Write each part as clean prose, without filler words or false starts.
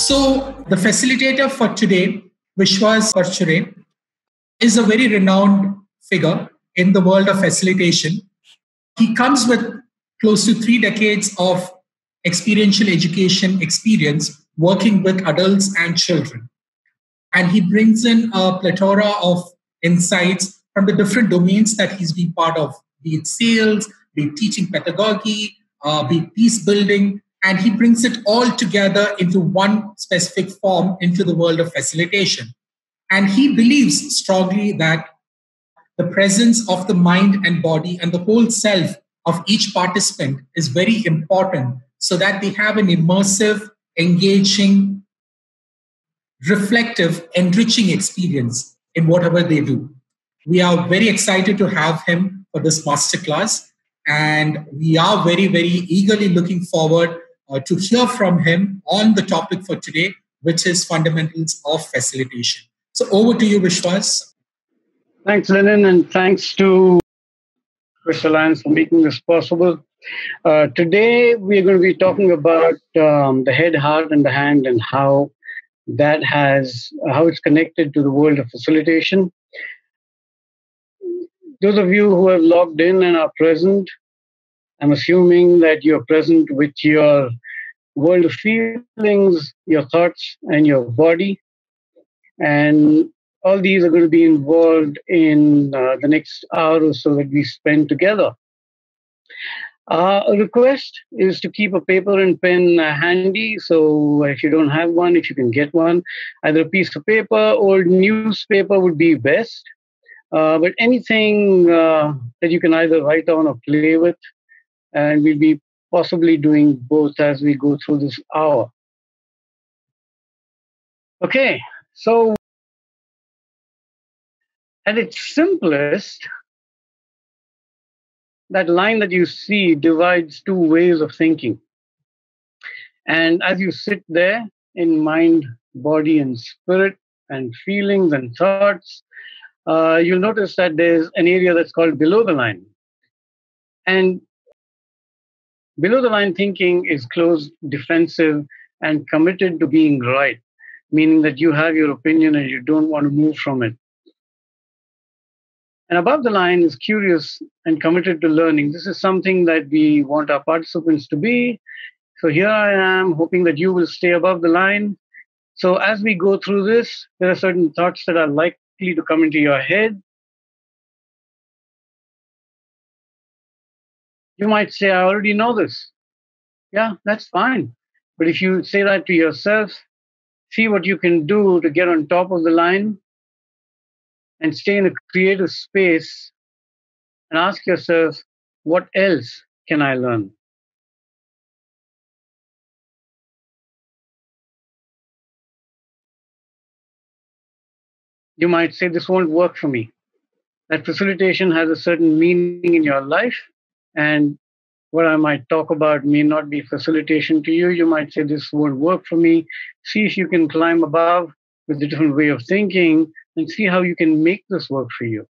So the facilitator for today, Vishwas Parchure, is a very renowned figure in the world of facilitation. He comes with close to 3 decades of experiential education experience working with adults and children. And he brings in a plethora of insights from the different domains that he's been part of, be it sales, be it teaching pedagogy, be it peace building, and he brings it all together into one specific form into the world of facilitation. And he believes strongly that the presence of the mind and body and the whole self of each participant is very important so that they have an immersive, engaging, reflective, enriching experience in whatever they do. We are very excited to have him for this masterclass, and we are very, very eagerly looking forward to hear from him on the topic for today, which is fundamentals of facilitation. So over to you, Vishwas. Thanks, Lennon, and thanks to Chris Alliance for making this possible. Today, we're going to be talking about the head, heart, and the hand, and how it's connected to the world of facilitation. Those of you who have logged in and are present, I'm assuming that you're present with your world of feelings, your thoughts, and your body. And all these are going to be involved in the next hour or so that we spend together. A request is to keep a paper and pen handy. So if you don't have one, if you can get one, either a piece of paper or newspaper would be best. But anything that you can either write on or play with, and we'll be possibly doing both as we go through this hour. Okay, so at its simplest, that line that you see divides two ways of thinking. And as you sit there in mind, body, and spirit, and feelings and thoughts, you'll notice that there's an area that's called below the line. And below the line thinking is closed, defensive, and committed to being right, meaning that you have your opinion and you don't want to move from it. And above the line is curious and committed to learning. This is something that we want our participants to be. So here I am, hoping that you will stay above the line. So as we go through this, there are certain thoughts that are likely to come into your head. You might say, I already know this. Yeah, that's fine. But if you say that to yourself, see what you can do to get on top of the line and stay in a creative space and ask yourself, what else can I learn? You might say, this won't work for me. That facilitation has a certain meaning in your life, and what I might talk about may not be facilitation to you. You might say, this won't work for me. See if you can climb above with a different way of thinking and see how you can make this work for you.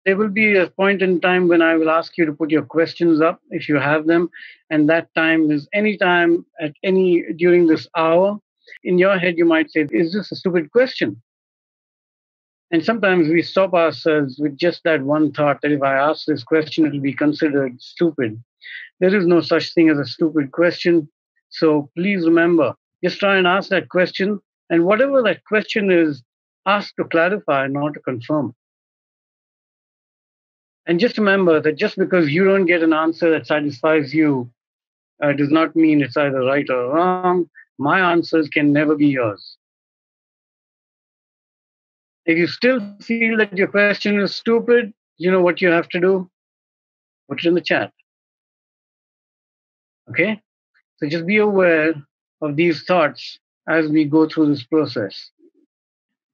There will be a point in time when I will ask you to put your questions up if you have them. And that time is any time during this hour. In your head, you might say, is this a stupid question? And sometimes we stop ourselves with just that one thought that if I ask this question, it will be considered stupid. There is no such thing as a stupid question. So please remember, just try and ask that question. And whatever that question is, ask to clarify, not to confirm. And just remember that just because you don't get an answer that satisfies you, does not mean it's either right or wrong. My answers can never be yours. If you still feel that your question is stupid, you know what you have to do? Put it in the chat. Okay? So just be aware of these thoughts as we go through this process.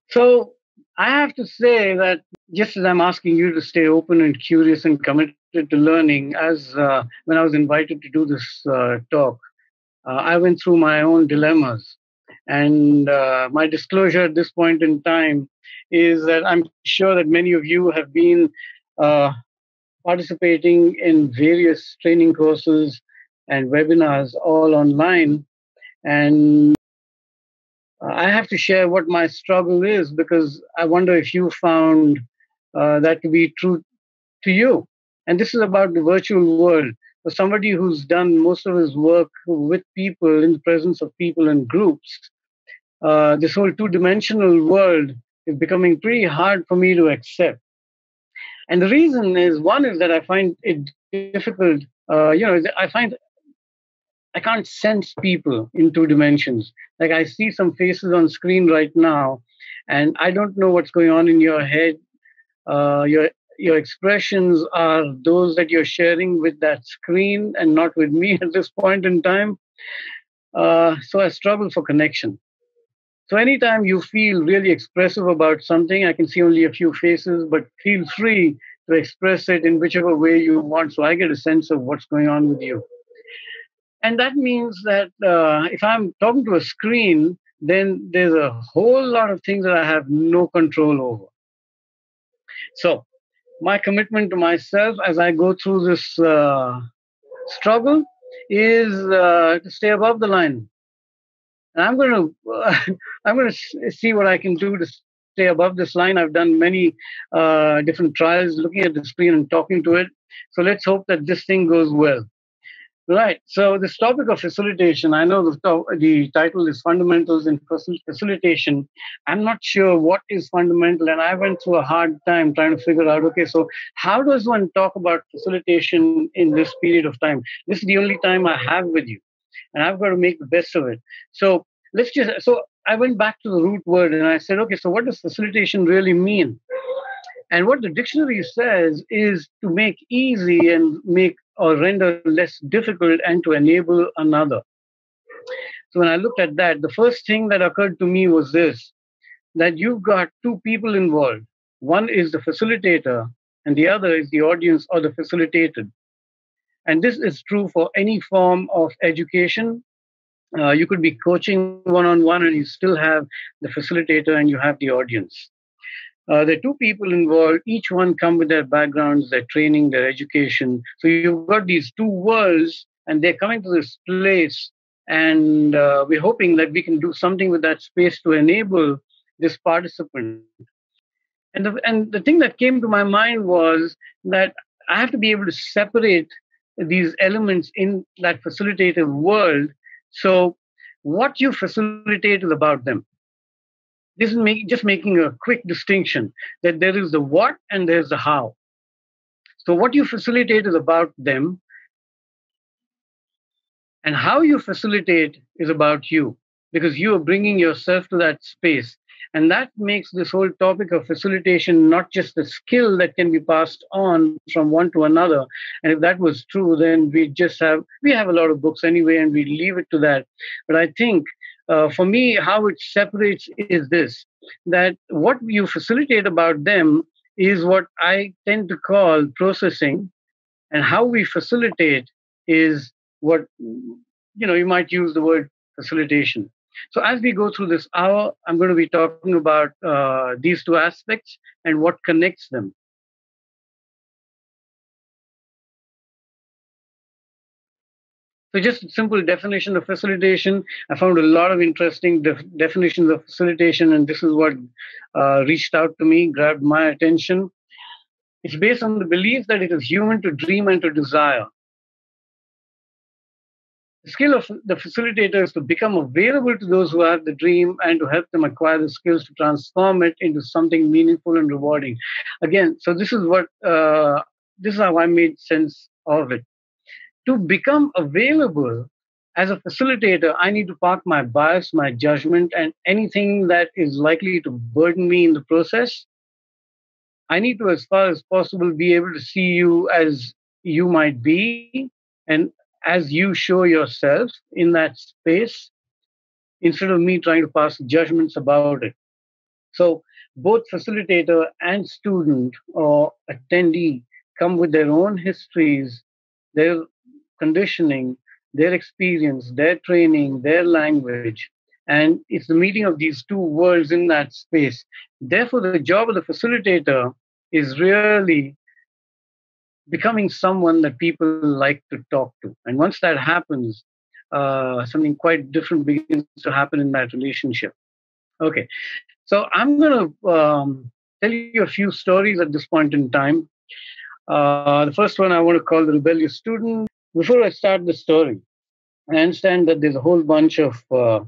So I have to say that just as I'm asking you to stay open and curious and committed to learning, as when I was invited to do this talk, I went through my own dilemmas. And my disclosure at this point in time is that I'm sure that many of you have been participating in various training courses and webinars all online. And I have to share what my struggle is, because I wonder if you found that to be true to you. And this is about the virtual world. For somebody who's done most of his work with people, in the presence of people and groups, this whole two-dimensional world is becoming pretty hard for me to accept. And the reason is, one is that I find it difficult. I can't sense people in two dimensions. Like, I see some faces on screen right now, and I don't know what's going on in your head. Your expressions are those that you're sharing with that screen and not with me at this point in time. So I struggle for connection. So anytime you feel really expressive about something, I can see only a few faces, but feel free to express it in whichever way you want. So I get a sense of what's going on with you. And that means that if I'm talking to a screen, then there's a whole lot of things that I have no control over. So my commitment to myself as I go through this struggle is to stay above the line. And I'm going to I'm going to see what I can do to stay above this line. I've done many different trials looking at the screen and talking to it. So let's hope that this thing goes well. Right. So this topic of facilitation, I know the title is Fundamentals in Facilitation. I'm not sure what is fundamental, and I went through a hard time trying to figure out, okay, so how does one talk about facilitation in this period of time? This is the only time I have with you, and I've got to make the best of it. So so I went back to the root word and I said, okay, so what does facilitation really mean? And what the dictionary says is to make easy and make or render less difficult and to enable another. So when I looked at that, the first thing that occurred to me was this, that you've got two people involved. One is the facilitator and the other is the audience or the facilitated. And this is true for any form of education. You could be coaching one-on-one and you still have the facilitator and you have the audience. There are two people involved. Each one come with their backgrounds, their training, their education. So you've got these two worlds, and they're coming to this place, and we're hoping that we can do something with that space to enable this participant. And the thing that came to my mind was that I have to be able to separate these elements in that facilitative world. So what you facilitate is about them. This is just making a quick distinction that there is the what and there's the how. So what you facilitate is about them, and how you facilitate is about you, because you are bringing yourself to that space. And that makes this whole topic of facilitation not just a skill that can be passed on from one to another. And if that was true, then we have a lot of books anyway, and we leave it to that. But I think for me, how it separates is this, that what you facilitate about them is what I tend to call processing, and how we facilitate is what, you might use the word facilitation. So as we go through this hour, I'm going to be talking about these two aspects and what connects them. So just a simple definition of facilitation. I found a lot of interesting definitions of facilitation, and this is what reached out to me, grabbed my attention. It's based on the belief that it is human to dream and to desire. The skill of the facilitator is to become available to those who have the dream and to help them acquire the skills to transform it into something meaningful and rewarding. Again, so this is how I made sense of it. To become available as a facilitator, I need to park my bias, my judgment, and anything that is likely to burden me in the process. I need to, as far as possible, be able to see you as you might be and as you show yourself in that space, instead of me trying to pass judgments about it. So both facilitator and student or attendee come with their own histories, their conditioning, their experience, their training, their language. And it's the meeting of these two worlds in that space. Therefore, the job of the facilitator is really becoming someone that people like to talk to. And once that happens, something quite different begins to happen in that relationship. Okay, so I'm going to tell you a few stories at this point in time. The first one I want to call the rebellious student. Before I start the story, I understand that there's a whole bunch of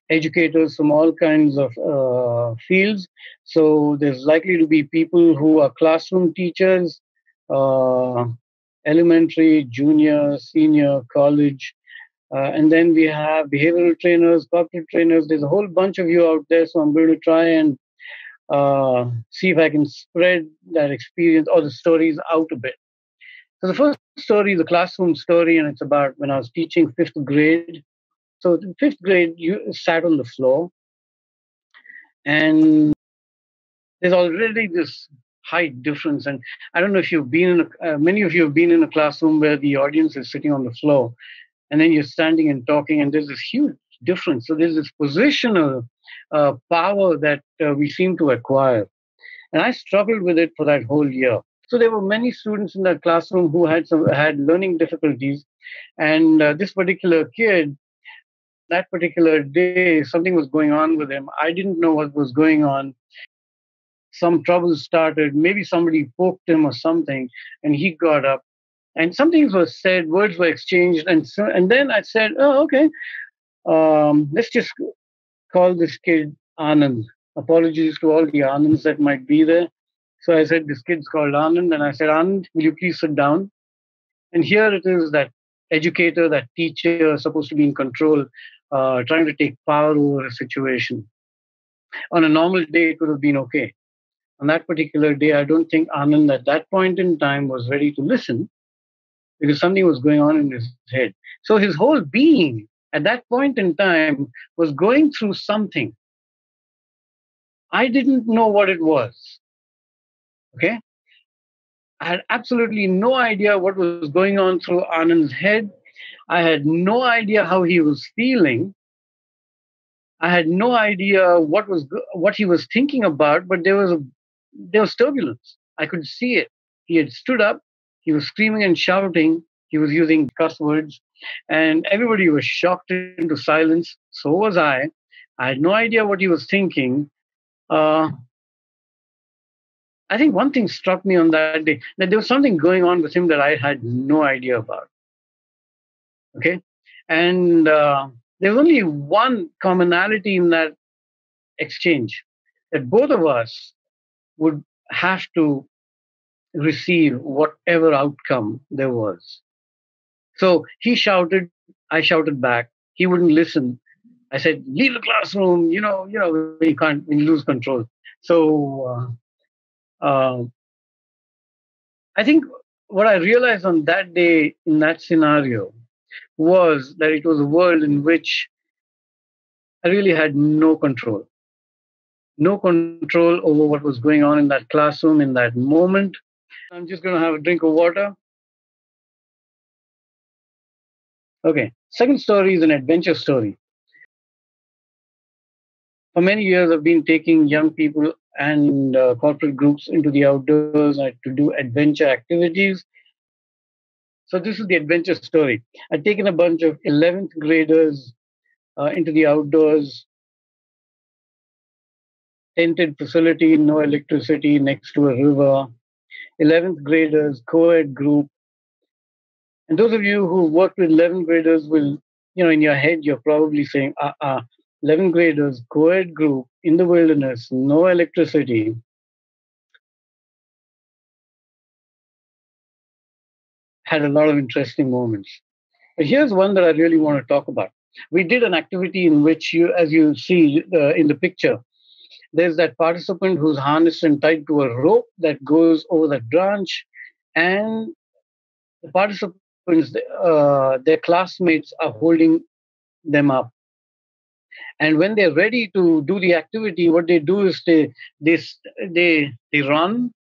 educators from all kinds of fields. So there's likely to be people who are classroom teachers, uh, elementary, junior, senior, college. And then we have behavioral trainers, corporate trainers. There's a whole bunch of you out there. So I'm going to try and see if I can spread that experience or the stories out a bit. So the first story is a classroom story, and it's about when I was teaching fifth grade. So in fifth grade, you sat on the floor, and there's already this height difference. And I don't know if you've been in many of you have been in a classroom where the audience is sitting on the floor, and then you're standing and talking, and there's this huge difference. So there's this positional power that we seem to acquire. And I struggled with it for that whole year. So there were many students in that classroom who had learning difficulties, and this particular kid, that particular day, something was going on with him. I didn't know what was going on. Some trouble started. Maybe somebody poked him or something, and he got up. And something was said, words were exchanged, and then I said, "Oh, okay. Let's just call this kid Anand." Apologies to all the Anands that might be there. So I said, "This kid's called Anand," and I said, "Anand, will you please sit down?" And here it is, that educator, that teacher, supposed to be in control, trying to take power over a situation. On a normal day, it would have been okay. On that particular day, I don't think Anand at that point in time was ready to listen, because something was going on in his head. So his whole being at that point in time was going through something. I didn't know what it was. Okay. I had absolutely no idea what was going on through Anand's head. I had no idea how he was feeling. I had no idea what he was thinking about, but there was turbulence. I could see it. He had stood up. He was screaming and shouting. He was using cuss words, and everybody was shocked into silence. So was I. I had no idea what he was thinking. Uh, I think one thing struck me on that day, that there was something going on with him that I had no idea about. Okay, and there was only one commonality in that exchange, that both of us would have to receive whatever outcome there was. So he shouted, I shouted back. He wouldn't listen. I said, "Leave the classroom." When you can't, when you lose control. So I think what I realized on that day in that scenario was that it was a world in which I really had no control. No control over what was going on in that classroom in that moment. I'm just going to have a drink of water. Okay. Second story is an adventure story. For many years, I've been taking young people and corporate groups into the outdoors to do adventure activities. So this is the adventure story. I've taken a bunch of 11th graders into the outdoors, tented facility, no electricity, next to a river. 11th graders, co-ed group. And those of you who worked with 11th graders will, in your head, you're probably saying, 11th graders, co-ed group in the wilderness, no electricity. Had a lot of interesting moments. But here's one that I really want to talk about. We did an activity in which as you see in the picture, there's that participant who's harnessed and tied to a rope that goes over that branch, and the participants, their classmates are holding them up. And when they're ready to do the activity, what they do is they run,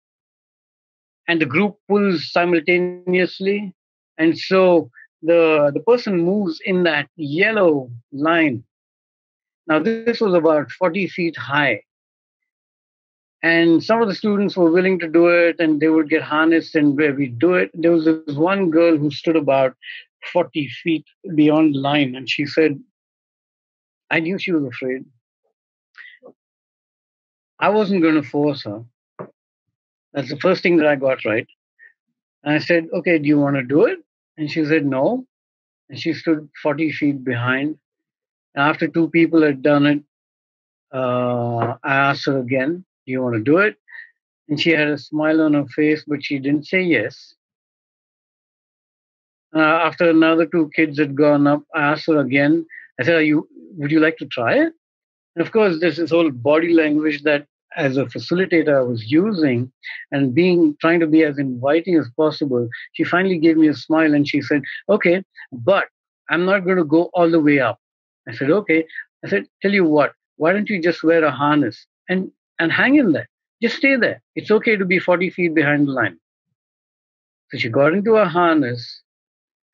and the group pulls simultaneously. And so the person moves in that yellow line. Now, this was about 40 feet high. And some of the students were willing to do it, and they would get harnessed and where we do it. There was this one girl who stood about 40 feet beyond the line. And she said, I knew she was afraid. I wasn't going to force her. That's the first thing that I got right. And I said, okay, do you want to do it? And she said, no. And she stood 40 feet behind. And after two people had done it, I asked her again, do you want to do it? And she had a smile on her face, but she didn't say yes. After another two kids had gone up, I asked her again. I said, would you like to try it? And of course, there's this whole body language that as a facilitator I was using and trying to be as inviting as possible. She finally gave me a smile and she said, okay, but I'm not going to go all the way up. I said, okay. I said, tell you what, why don't you just wear a harness and hang in there? Just stay there. It's okay to be 40 feet behind the line. So she got into a harness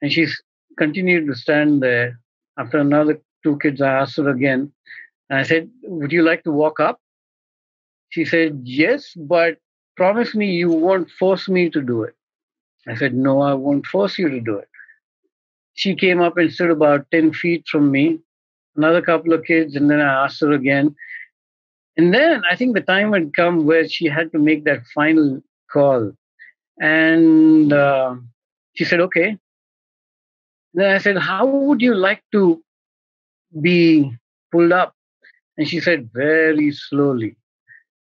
and she continued to stand there. After another two kids, I asked her again. And I said, would you like to walk up? She said, yes, but promise me you won't force me to do it. I said, no, I won't force you to do it. She came up and stood about 10 feet from me, another couple of kids, and then I asked her again. And then I think the time had come where she had to make that final call. And she said, okay. Then I said, how would you like to be pulled up? And she said, very slowly.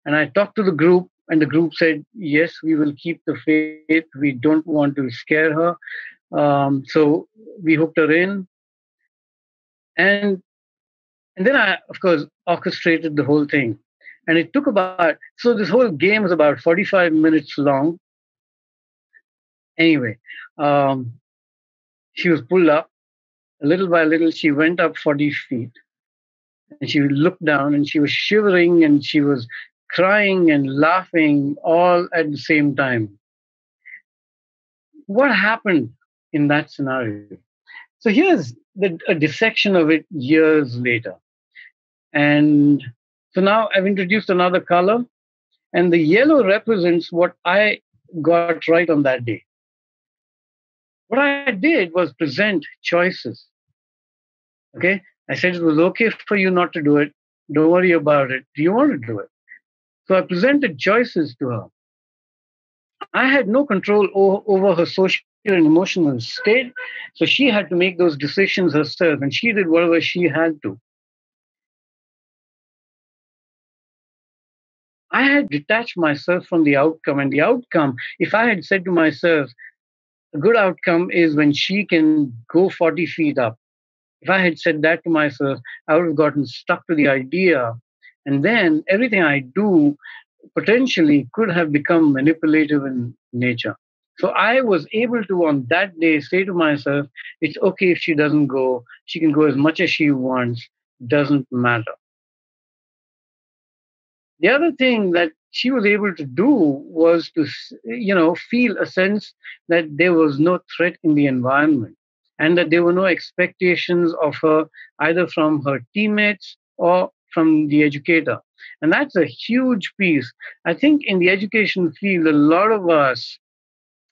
And I talked to the group, and the group said, yes, we will keep the faith. We don't want to scare her. So we hooked her in. And then I, of course, orchestrated the whole thing. And it took so this whole game was about 45 minutes long. Anyway, she was pulled up. Little by little, she went up 40 feet. And she looked down and she was shivering and she was crying and laughing all at the same time. What happened in that scenario? So here's a dissection of it years later. And so now I've introduced another color, and the yellow represents what I got right on that day. What I did was present choices. Okay? I said it was okay for you not to do it. Don't worry about it. Do you want to do it? So I presented choices to her. I had no control over her social and emotional state. So she had to make those decisions herself, and she did whatever she had to. I had detached myself from the outcome, and the outcome, if I had said to myself, a good outcome is when she can go 40 feet up. If I had said that to myself, I would have gotten stuck to the idea. And then everything I do potentially could have become manipulative in nature. So I was able to, on that day, say to myself, it's okay if she doesn't go. She can go as much as she wants. Doesn't matter. The other thing that she was able to do was to, feel a sense that there was no threat in the environment and that there were no expectations of her either from her teammates or from the educator. And that's a huge piece. I think in the education field, a lot of us,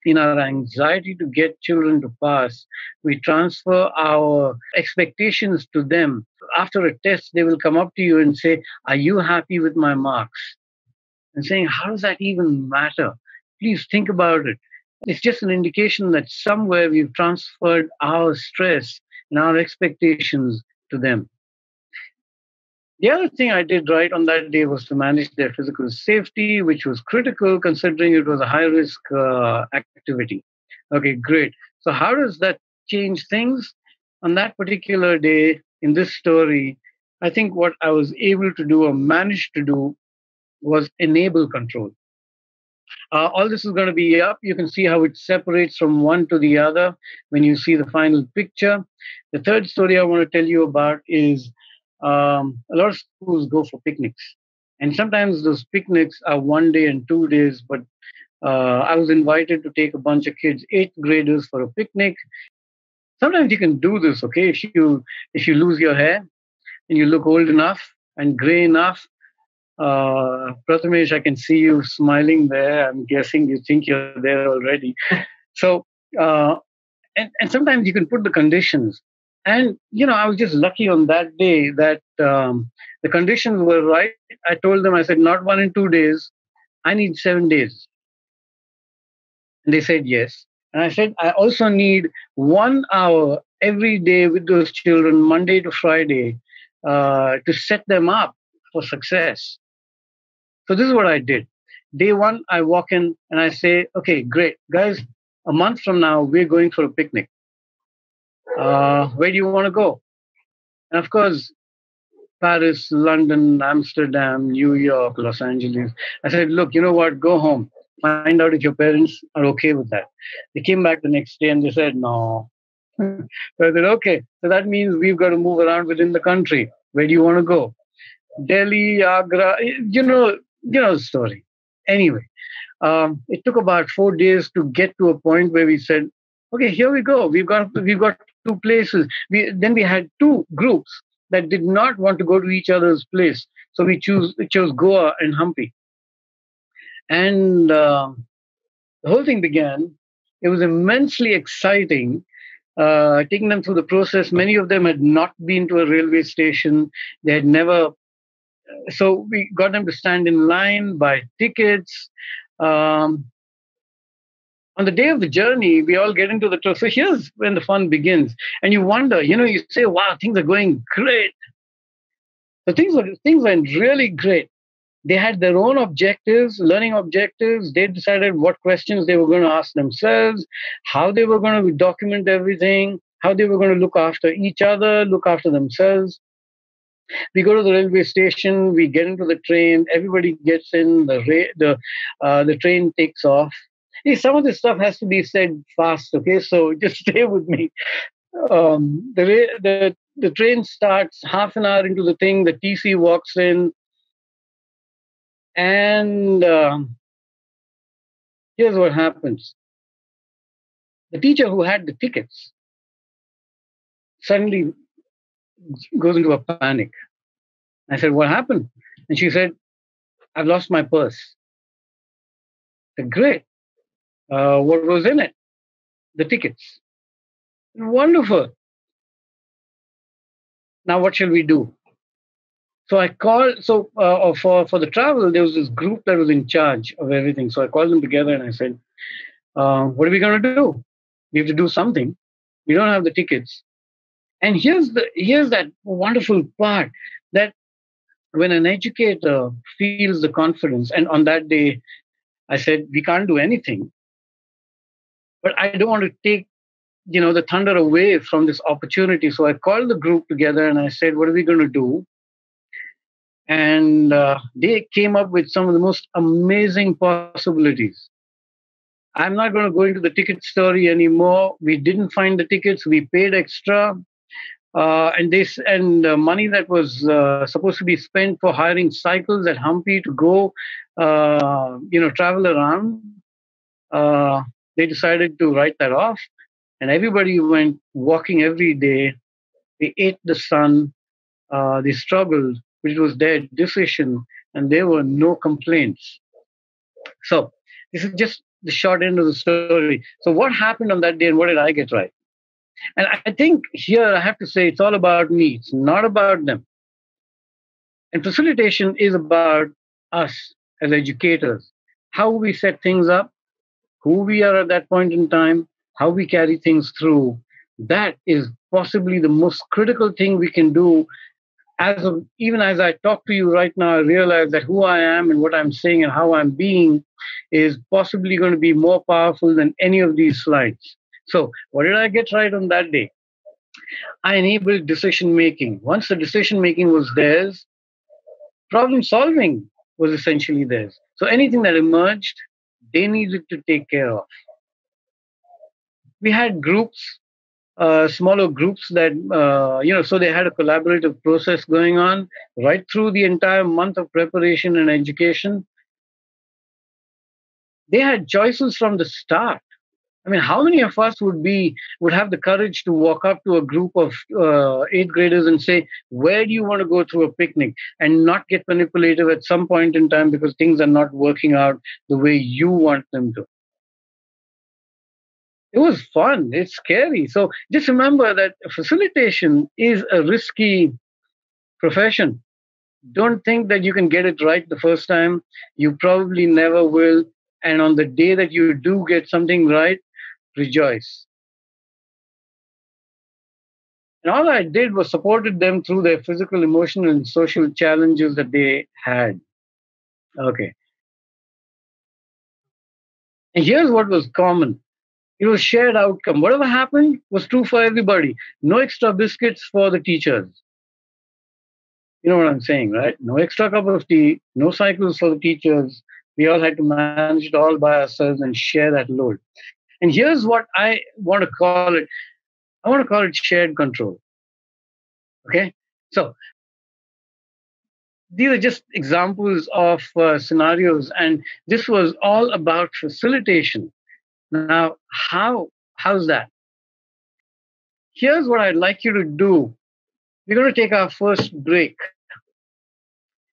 in our anxiety to get children to pass, we transfer our expectations to them. After a test, they will come up to you and say, are you happy with my marks? And saying, how does that even matter? Please think about it. It's just an indication that somewhere we've transferred our stress and our expectations to them. The other thing I did right on that day was to manage their physical safety, which was critical considering it was a high-risk activity. Okay, great. So how does that change things? On that particular day, in this story, I think what I was able to do or managed to do was enable control. All this is going to be up. You can see how it separates from one to the other when you see the final picture. The third story I want to tell you about is a lot of schools go for picnics. And sometimes those picnics are 1 day and 2 days, but I was invited to take a bunch of kids, 8th graders, for a picnic. Sometimes you can do this, okay? If you lose your hair and you look old enough and gray enough, Prathamesh, I can see you smiling there. I'm guessing you think you're there already. So and sometimes you can put the conditions. And, I was just lucky on that day that the conditions were right. I told them, I said, not 1 and 2 days. I need 7 days. And they said yes. And I said, I also need 1 hour every day with those children, Monday to Friday, to set them up for success. So this is what I did. Day one, I walk in and I say, okay, great. Guys, a month from now, we're going for a picnic. Where do you want to go? And of course, Paris, London, Amsterdam, New York, Los Angeles. I said, look, you know what? Go home. Find out if your parents are okay with that. They came back the next day and they said, no. So I said, okay. So that means we've got to move around within the country. Where do you want to go? Delhi, Agra, the story. Anyway, it took about 4 days to get to a point where we said, okay, here we go. We've got 2 places. Then we had 2 groups that did not want to go to each other's place. So we chose Goa and Hampi. And the whole thing began. It was immensely exciting, taking them through the process. Many of them had not been to a railway station. They had never. So we got them to stand in line, buy tickets. On the day of the journey, we all get into the truck. So here's when the fun begins. And you wonder, you say, wow, things are going great. So things went really great. They had their own objectives, learning objectives. They decided what questions they were going to ask themselves, how they were going to document everything, how they were going to look after each other, look after themselves. We go to the railway station, we get into the train, everybody gets in, the train takes off. Hey, some of this stuff has to be said fast, okay? So just stay with me. The train starts half an hour into the thing, the TC walks in, and here's what happens. The teacher who had the tickets suddenly goes into a panic. I said, what happened? And she said, I've lost my purse. I said, great. What was in it? The tickets. Wonderful. Now what shall we do? So I called. So for the travel, there was this group that was in charge of everything. So I called them together and I said, "What are we going to do? We have to do something. We don't have the tickets." And here's that wonderful part that when an educator feels the confidence, and on that day, I said, "We can't do anything," but I don't want to take the thunder away from this opportunity. So I called the group together and I said, "What are we going to do?" And they came up with some of the most amazing possibilities. I'm not going to go into the ticket story anymore. We didn't find the tickets. We paid extra. And money that was supposed to be spent for hiring cycles at Hampi to go, travel around. They decided to write that off. And everybody went walking every day. They ate the sun. They struggled, which was their decision, and there were no complaints. So this is just the short end of the story. So what happened on that day and what did I get right? And I think here I have to say it's all about me. It's not about them. And facilitation is about us as educators, how we set things up, who we are at that point in time, how we carry things through. That is possibly the most critical thing we can do. Even as I talk to you right now, I realize that who I am and what I'm saying and how I'm being is possibly going to be more powerful than any of these slides. So what did I get right on that day? I enabled decision making. Once the decision making was theirs, problem solving was essentially theirs. So anything that emerged, they needed to take care of. We had groups, smaller groups that, so they had a collaborative process going on right through the entire month of preparation and education. They had choices from the start. I mean, how many of us would have the courage to walk up to a group of 8th graders and say, where do you want to go to a picnic, and not get manipulative at some point in time because things are not working out the way you want them to? It was fun. It's scary. So just remember that facilitation is a risky profession. Don't think that you can get it right the first time. You probably never will. And on the day that you do get something right, rejoice. And all I did was supported them through their physical, emotional, and social challenges that they had. Okay. And here's what was common. It was shared outcome. Whatever happened was true for everybody. No extra biscuits for the teachers. You know what I'm saying, right? No extra cup of tea, no cycles for the teachers. We all had to manage it all by ourselves and share that load. And here's what I want to call it. I want to call it shared control. Okay. So these are just examples of scenarios, and this was all about facilitation. Now, how's that? Here's what I'd like you to do. We're going to take our first break,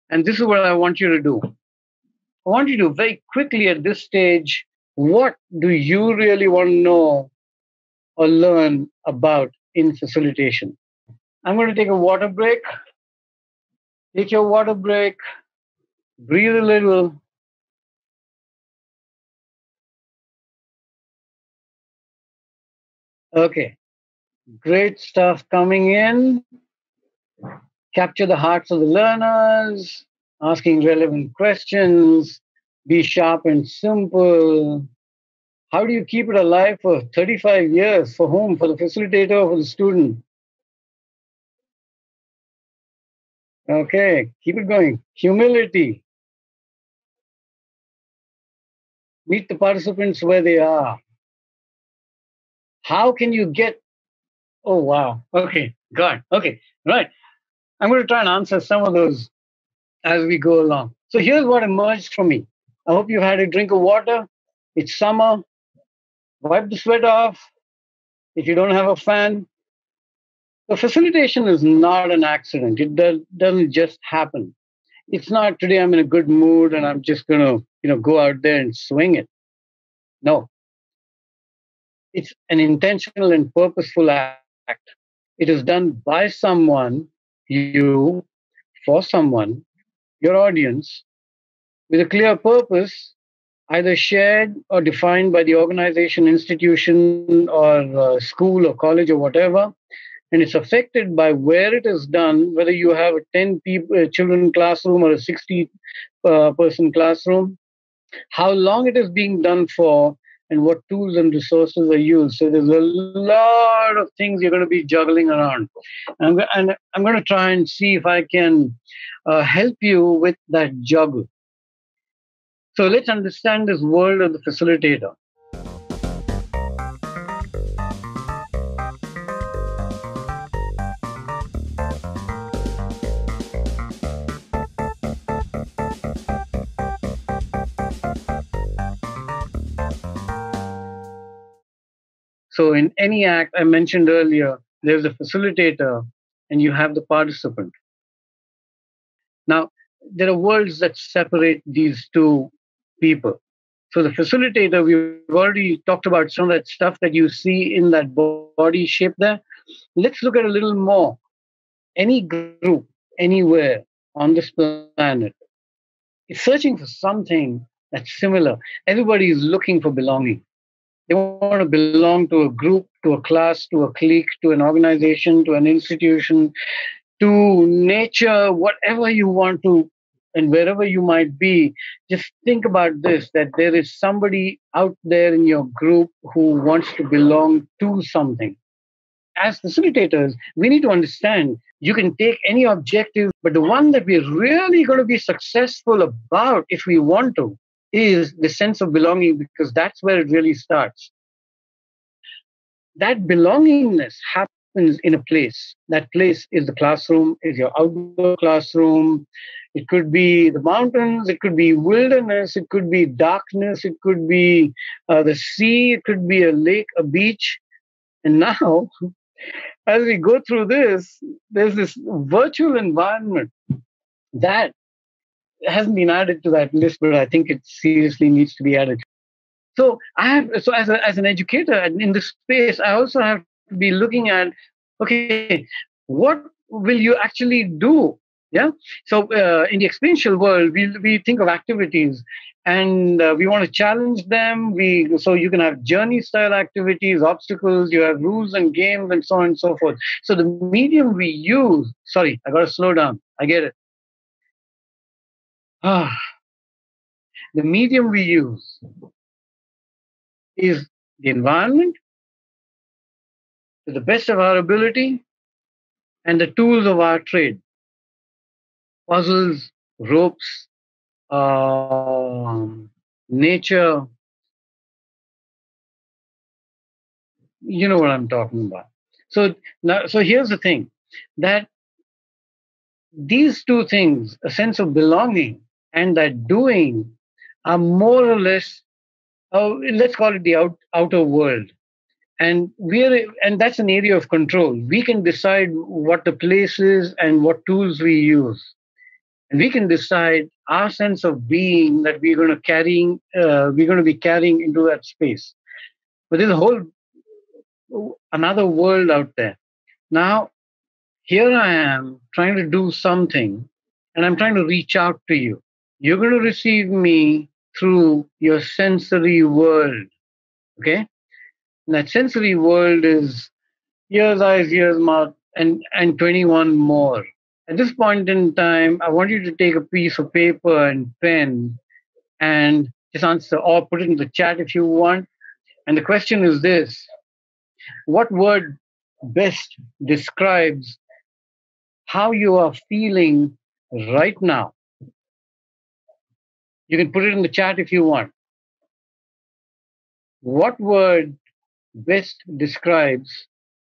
and this is what I want you to do. I want you to very quickly at this stage, what do you really want to know or learn about in facilitation? I'm going to take a water break. Take your water break, breathe a little. Okay, great stuff coming in. Capture the hearts of the learners, asking relevant questions, be sharp and simple. How do you keep it alive for 35 years? For whom? For the facilitator or for the student? Okay, keep it going. Humility. Meet the participants where they are. How can you get? Oh, wow. Okay, God. Okay, right. I'm going to try and answer some of those as we go along. So here's what emerged for me. I hope you've had a drink of water. It's summer. Wipe the sweat off. If you don't have a fan, the facilitation is not an accident. It doesn't just happen. It's not today I'm in a good mood and I'm just going to, go out there and swing it. No, it's an intentional and purposeful act. It is done by someone, you, for someone, your audience, with a clear purpose, either shared or defined by the organization, institution, or school or college or whatever. And it's affected by where it is done, whether you have a 10 people, children classroom or a 60 person classroom, how long it is being done for, and what tools and resources are used. So there's a lot of things you're going to be juggling around. And I'm going to try and see if I can help you with that juggle. So let's understand this world of the facilitator. So in any act I mentioned earlier, there's a facilitator and you have the participant. Now, there are words that separate these two people. So the facilitator, we've already talked about some of that stuff that you see in that body shape there. Let's look at a little more. Any group, anywhere on this planet, is searching for something that's similar. Everybody is looking for belonging. They want to belong to a group, to a class, to a clique, to an organization, to an institution, to nature, whatever you want to, and wherever you might be. Just think about this, that there is somebody out there in your group who wants to belong to something. As facilitators, we need to understand you can take any objective, but the one that we're really going to be successful about, if we want to, is the sense of belonging, because that's where it really starts. That belongingness happens in a place. That place is the classroom, is your outdoor classroom. It could be the mountains, it could be wilderness, it could be darkness, it could be the sea, it could be a lake, a beach. And now, as we go through this, there's this virtual environment that hasn't been added to that list, but I think it seriously needs to be added. So as an educator in this space, I also have to be looking at, okay, what will you actually do? Yeah. So in the experiential world, we think of activities, and we want to challenge them. So you can have journey style activities, obstacles. You have rules and games, and so on and so forth. So the medium we use. Sorry, I got to slow down. I get it. Ah, the medium we use is the environment to the best of our ability and the tools of our trade: puzzles, ropes, nature. You know what I'm talking about. So here's the thing, that these two things, a sense of belonging and that doing, are more or less, let's call it the outer world. And that's an area of control. We can decide what the place is and what tools we use, and we can decide our sense of being that we're going to be carrying into that space. But there's a whole another world out there. Now, here I am trying to do something, and I'm trying to reach out to you. You're going to receive me through your sensory world. Okay? And that sensory world is ears, eyes, ears, mouth, and 21 more. At this point in time, I want you to take a piece of paper and pen and just answer, or put it in the chat if you want. And the question is this: what word best describes how you are feeling right now? You can put it in the chat if you want. What word best describes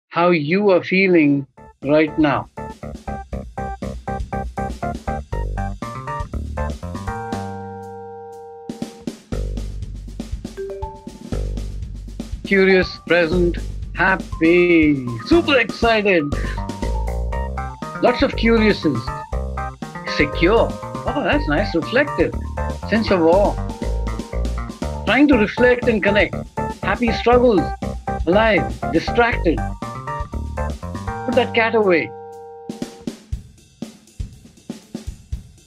how you are feeling right now? Curious, present, happy, super excited. Lots of curiouses. Secure. Oh, that's nice. Reflective. Sense of awe. Trying to reflect and connect. Happy, struggles. Alive. Distracted. Put that cat away.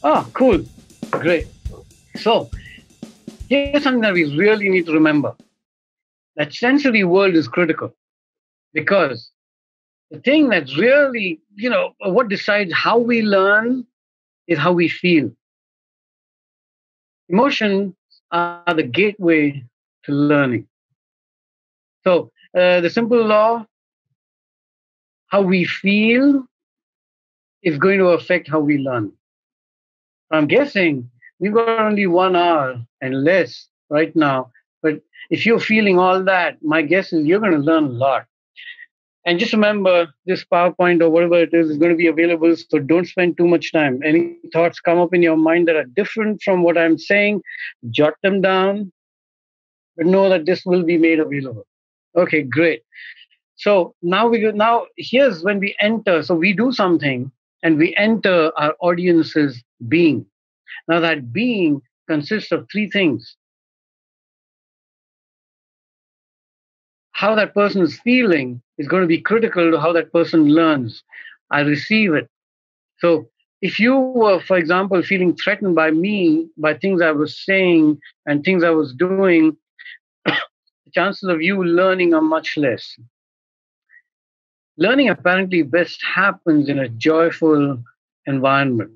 Oh, cool. Great. So, here's something that we really need to remember. That sensory world is critical, because the thing that's really, what decides how we learn is how we feel. Emotions are the gateway to learning. So the simple law: how we feel is going to affect how we learn. I'm guessing we've got only 1 hour and less right now, but if you're feeling all that, my guess is you're going to learn a lot. And just remember, this PowerPoint or whatever it is going to be available, so don't spend too much time. Any thoughts come up in your mind that are different from what I'm saying, jot them down, but know that this will be made available. Okay, great. So now here's when we enter. So we do something and we enter our audience's being. Now that being consists of three things: how that person is feeling is going to be critical to how that person learns. I receive it. So if you were, for example, feeling threatened by me, by things I was saying and things I was doing, the chances of you learning are much less. Learning apparently best happens in a joyful environment,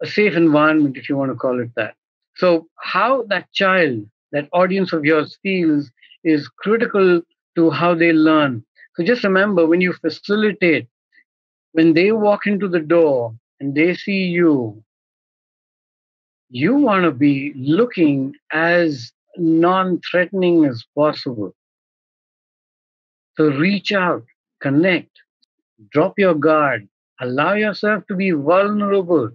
a safe environment, if you want to call it that. So how that child, that audience of yours feels is critical to how they learn. So just remember, when you facilitate, when they walk into the door and they see you, you want to be looking as non-threatening as possible. So reach out, connect, drop your guard, allow yourself to be vulnerable.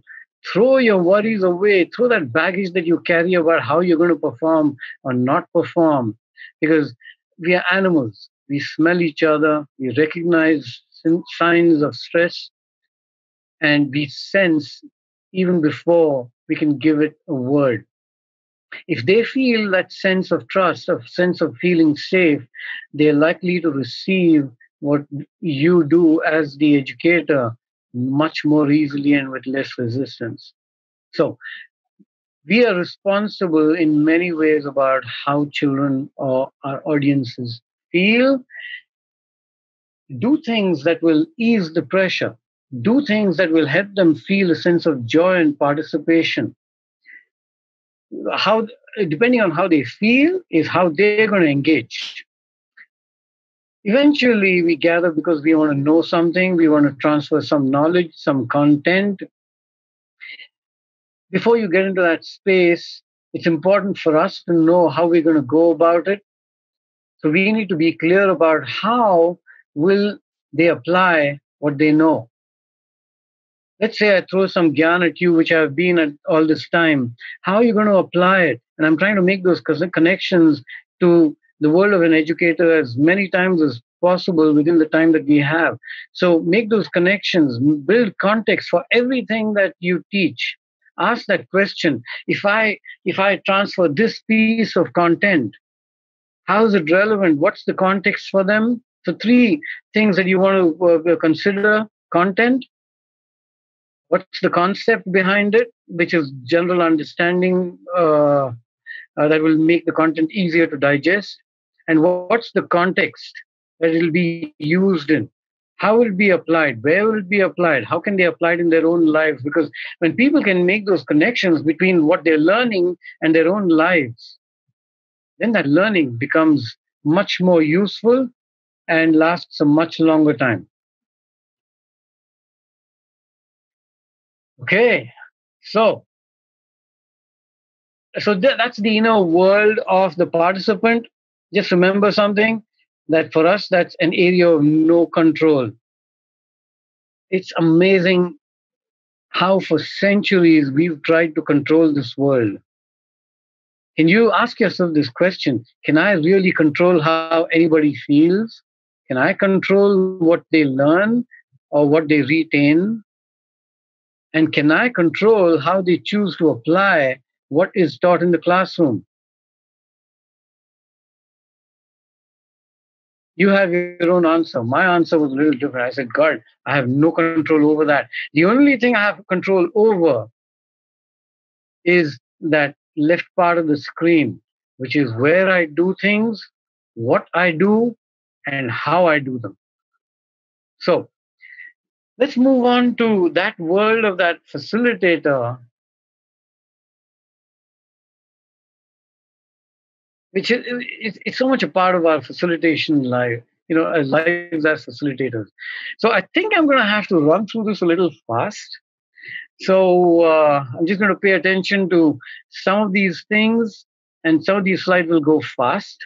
Throw your worries away, throw that baggage that you carry about how you're going to perform or not perform, because we are animals. We smell each other, we recognize signs of stress, and we sense even before we can give it a word. If they feel that sense of trust, a sense of feeling safe, they're likely to receive what you do as the educator much more easily and with less resistance. So, we are responsible in many ways about how children or our audiences feel. Do things that will ease the pressure, do things that will help them feel a sense of joy and participation. How, depending on how they feel, is how they're going to engage. Eventually, we gather because we want to know something, we want to transfer some knowledge, some content. Before you get into that space, it's important for us to know how we're going to go about it. So we need to be clear about how will they apply what they know. Let's say I throw some gyan at you, which I've been at all this time. How are you going to apply it? And I'm trying to make those connections to the world of an educator as many times as possible within the time that we have. So make those connections, build context for everything that you teach. Ask that question. If I transfer this piece of content, how is it relevant? What's the context for them? So three things that you want to consider: content, what's the concept behind it, which is general understanding that will make the content easier to digest, and what's the context that it will be used in. How will it be applied? Where will it be applied? How can they apply it in their own lives? Because when people can make those connections between what they're learning and their own lives, then that learning becomes much more useful and lasts a much longer time. Okay, so that's the inner world of the participant. Just remember something, that for us, that's an area of no control. It's amazing how for centuries we've tried to control this world. Can you ask yourself this question? Can I really control how anybody feels? Can I control what they learn or what they retain? And can I control how they choose to apply what is taught in the classroom? You have your own answer. My answer was a little different. I said, God, I have no control over that. The only thing I have control over is that left part of the screen, which is where I do things, what I do, and how I do them. So let's move on to that world of that facilitator, which is it's so much a part of our facilitation life, as lives as facilitators. So I think I'm going to have to run through this a little fast. So I'm just going to pay attention to some of these things, and some of these slides will go fast.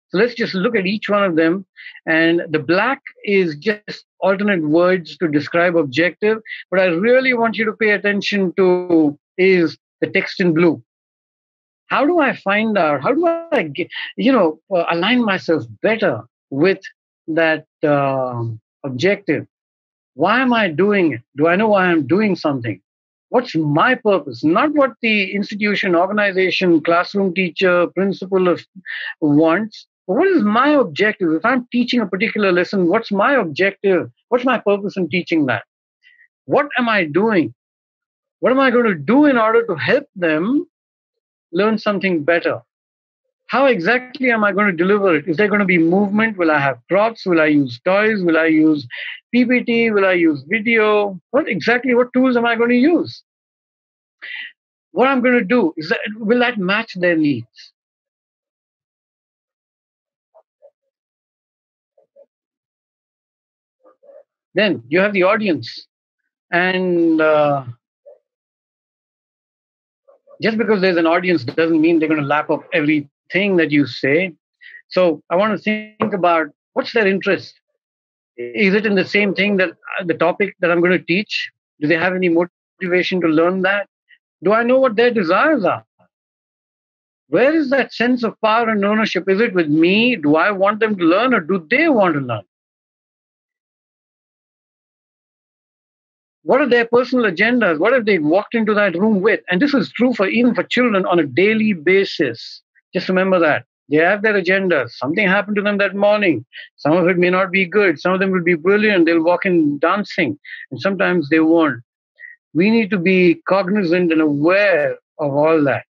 So let's just look at each one of them. And the black is just alternate words to describe objective. What I really want you to pay attention to is the text in blue. How do I find out? How do I get, align myself better with that objective? Why am I doing it? Do I know why I'm doing something? What's my purpose? Not what the institution, organization, classroom teacher, principal wants. But what is my objective? If I'm teaching a particular lesson, what's my objective? What's my purpose in teaching that? What am I doing? What am I going to do in order to help them learn something better? How exactly am I going to deliver it? Is there going to be movement? Will I have props? Will I use toys? Will I use PPT? Will I use video? What tools am I going to use? What I'm going to do, will that match their needs? Then you have the audience. And just because there's an audience doesn't mean they're going to lap up everything that you say. So I want to think about, what's their interest? Is it in the same thing, that the topic that I'm going to teach? Do they have any motivation to learn that? Do I know what their desires are? Where is that sense of power and ownership? Is it with me? Do I want them to learn, or do they want to learn? What are their personal agendas? What have they walked into that room with? And this is true for even for children on a daily basis. Just remember that. They have their agendas. Something happened to them that morning. Some of it may not be good. Some of them will be brilliant. They'll walk in dancing. And sometimes they won't. We need to be cognizant and aware of all that.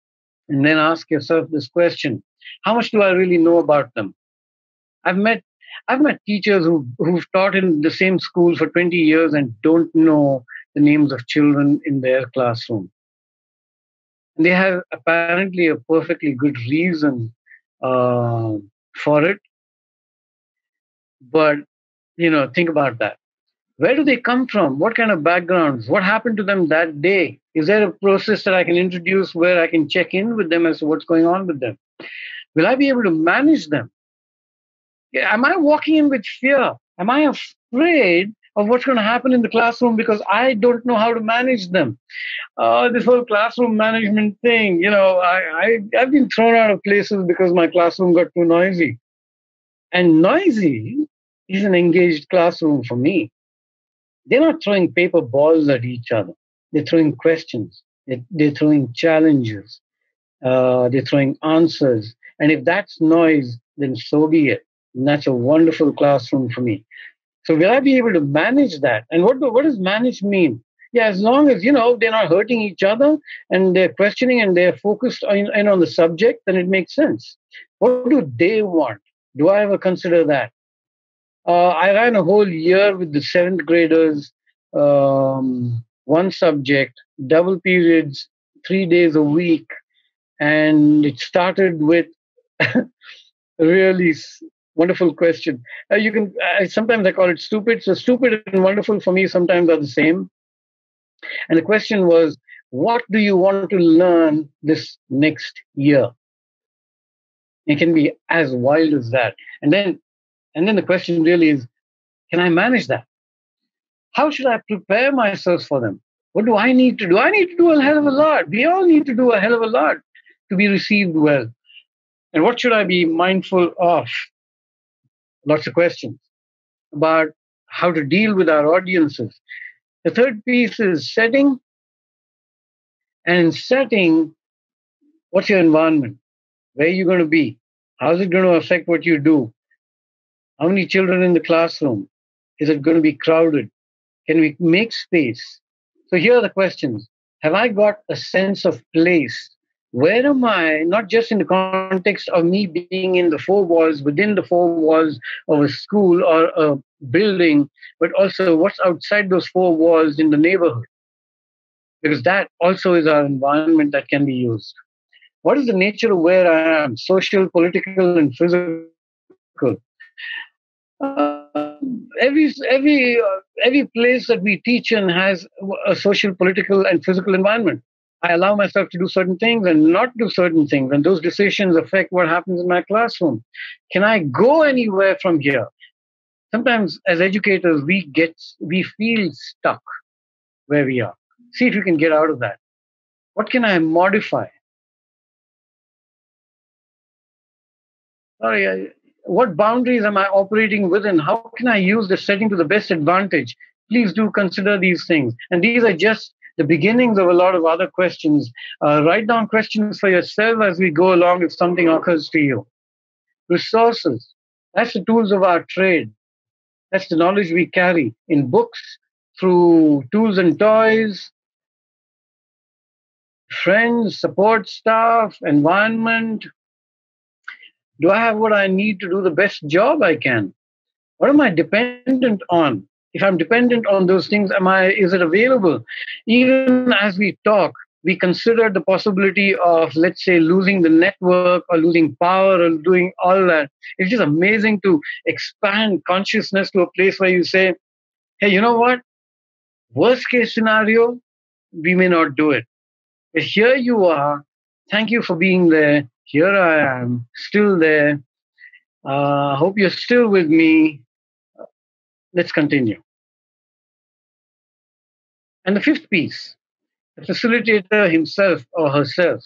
And then ask yourself this question: how much do I really know about them? I've met I've met teachers who've taught in the same school for 20 years and don't know the names of children in their classroom. And they have apparently a perfectly good reason uh, for it. But think about that. Where do they come from? What kind of backgrounds? What happened to them that day? Is there a process that I can introduce where I can check in with them as to what's going on with them? Will I be able to manage them? Yeah, am I walking in with fear? Am I afraid of what's going to happen in the classroom because I don't know how to manage them? This whole classroom management thing, I've been thrown out of places because my classroom got too noisy. And noisy is an engaged classroom for me. They're not throwing paper balls at each other. They're throwing questions. They're throwing challenges. They're throwing answers. And if that's noise, then so be it. And that's a wonderful classroom for me. So will I be able to manage that? And what does manage mean? Yeah, as long as they're not hurting each other and they're questioning and they're focused on the subject, then it makes sense. What do they want? Do I ever consider that? I ran a whole year with the seventh graders, one subject, double periods, 3 days a week, and it started with a really wonderful question. You can sometimes I call it stupid. So stupid and wonderful for me sometimes are the same. And the question was, what do you want to learn this next year? It can be as wild as that. And then the question really is, can I manage that? How should I prepare myself for them? What do I need to do? I need to do a hell of a lot. We all need to do a hell of a lot to be received well. And what should I be mindful of? Lots of questions about how to deal with our audiences. The third piece is setting. And in setting, what's your environment? Where are you going to be? How's it going to affect what you do? How many children in the classroom? Is it going to be crowded? Can we make space? So here are the questions. Have I got a sense of place? Where am I, not just in the context of me being in the four walls, within the four walls of a school or a building, but also what's outside those four walls in the neighborhood? Because that also is our environment that can be used. What is the nature of where I am, social, political, and physical? Every place that we teach in has a social, political, and physical environment. I allow myself to do certain things and not do certain things, and those decisions affect what happens in my classroom. Can I go anywhere from here? Sometimes, as educators, we feel stuck where we are. See if you can get out of that. What can I modify? What boundaries am I operating within? How can I use the setting to the best advantage? Please do consider these things. And these are just the beginnings of a lot of other questions. Write down questions for yourself as we go along if something occurs to you. Resources. That's the tools of our trade. That's the knowledge we carry in books, through tools and toys, friends, support staff, environment. Do I have what I need to do the best job I can? What am I dependent on? If I'm dependent on those things, is it available? Even as we talk, we consider the possibility of, let's say, losing the network or losing power or doing all that. It's just amazing to expand consciousness to a place where you say, hey, you know what? Worst case scenario, we may not do it. But here you are. Thank you for being there. Here I am, still there. Hope you're still with me. Let's continue. And the fifth piece, the facilitator himself or herself.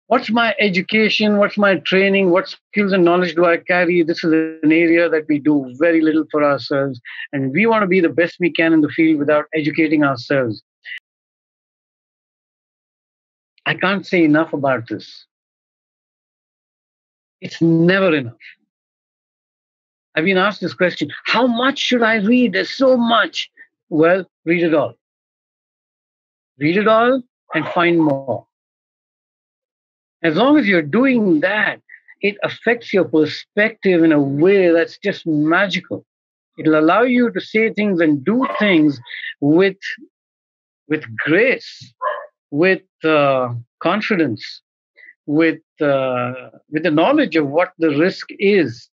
What's my education? What's my training? What skills and knowledge do I carry? This is an area that we do very little for ourselves. And we want to be the best we can in the field without educating ourselves. I can't say enough about this. It's never enough. I've been asked this question: how much should I read? There's so much. Well, read it all. Read it all and find more. As long as you're doing that, it affects your perspective in a way that's just magical. It'll allow you to say things and do things with grace, with confidence, with the knowledge of what the risk is.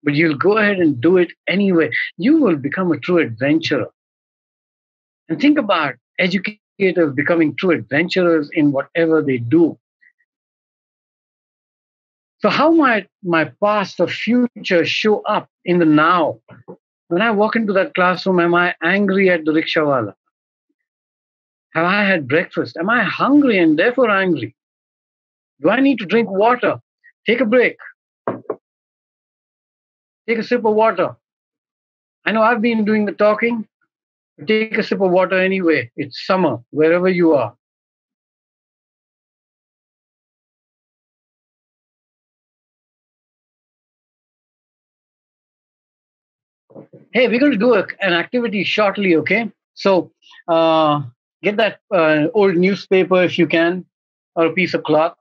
But you'll go ahead and do it anyway. You will become a true adventurer. And think about educators becoming true adventurers in whatever they do. So how might my past or future show up in the now? When I walk into that classroom, am I angry at the rickshawala? Have I had breakfast? Am I hungry and therefore angry? Do I need to drink water? Take a break. Take a sip of water. I know I've been doing the talking. Take a sip of water anyway. It's summer, wherever you are. Hey, we're going to do an activity shortly, okay? So get that old newspaper if you can, or a piece of cloth.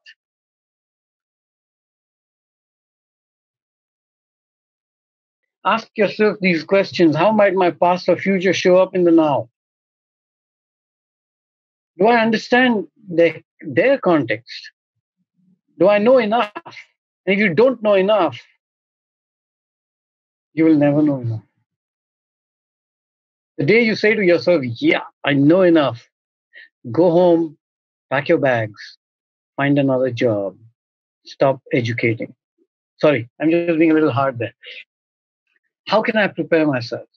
Ask yourself these questions. How might my past or future show up in the now? Do I understand their context? Do I know enough? And if you don't know enough, you will never know enough. The day you say to yourself, yeah, I know enough, go home, pack your bags, find another job, stop educating. Sorry, I'm just being a little hard there. How can I prepare myself?